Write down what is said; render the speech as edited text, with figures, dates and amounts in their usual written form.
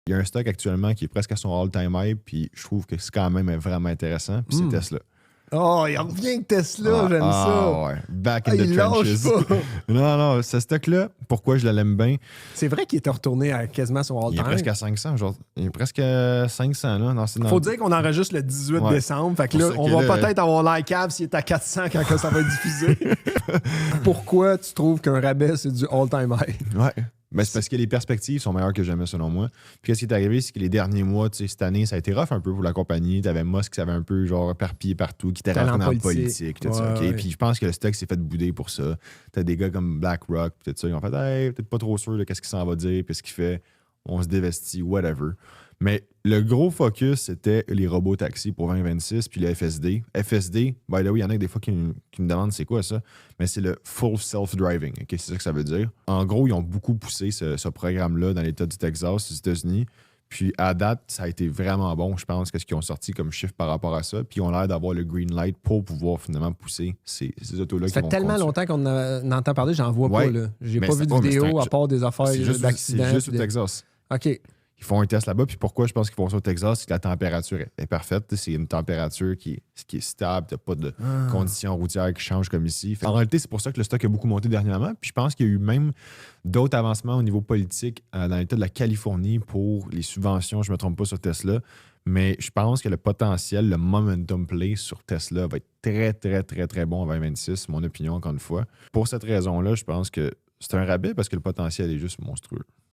Il y a un stock actuellement qui est presque à son all-time high, puis je trouve que c'est quand même vraiment intéressant, puis c'est Tesla. Oh, il revient avec Tesla, j'aime ça. Ouais. Back in the il lâche trenches. pas. Non, ce stock-là, pourquoi je l'aime bien? C'est vrai qu'il était retourné à quasiment son Il est all-time. presque à 500, genre. Il est presque à 500, là. Faut dire qu'on enregistre le 18 décembre. Fait que là, on va peut-être avoir like-up s'il est à 400 quand ça va être diffusé. Pourquoi tu trouves qu'un rabais, c'est du all-time high? Ouais. Ben, c'est parce que les perspectives sont meilleures que jamais, selon moi. Puis, qu'est-ce qui est arrivé, c'est que les derniers mois, cette année, ça a été rough un peu pour la compagnie. T'avais Musk qui s'avait un peu, genre, éparpillé partout, qui était rentré dans la politique, tout ça. Okay? Puis, je pense que le stock s'est fait bouder pour ça. T'as des gars comme BlackRock, tout ça. Ils ont fait, hey, peut-être pas trop sûr de qu'est-ce qu'il s'en va dire, puis ce qu'il fait. On se dévestit, whatever. Mais le gros focus, c'était les robots taxis pour 2026, puis le FSD. FSD, by the way, il y en a des fois qui me demandent c'est quoi ça, mais c'est le Full Self-Driving. Okay? C'est ça que ça veut dire. En gros, ils ont beaucoup poussé ce programme-là dans l'État du Texas, aux États-Unis. Puis à date, ça a été vraiment bon, je pense, qu'est-ce qu'ils ont sorti comme chiffre par rapport à ça. Puis ils ont l'air d'avoir le green light pour pouvoir finalement pousser ces autos-là. Ça fait tellement longtemps qu'on en entend parler, j'en vois pas. Là. J'ai pas vu de vidéo à part des affaires d'accidents. C'est juste au Texas. OK. Ils font un test là-bas. Puis pourquoi je pense qu'ils font ça au Texas, c'est que la température est parfaite. C'est une température qui est stable. Tu n'as pas de conditions routières qui changent comme ici. En réalité, c'est pour ça que le stock a beaucoup monté dernièrement. Puis je pense qu'il y a eu même d'autres avancements au niveau politique dans l'État de la Californie pour les subventions, je ne me trompe pas, sur Tesla. Mais je pense que le potentiel, le momentum play sur Tesla va être très, très, très, très bon en 2026, mon opinion, encore une fois. Pour cette raison-là, je pense que c'est un rabais parce que le potentiel est juste monstrueux.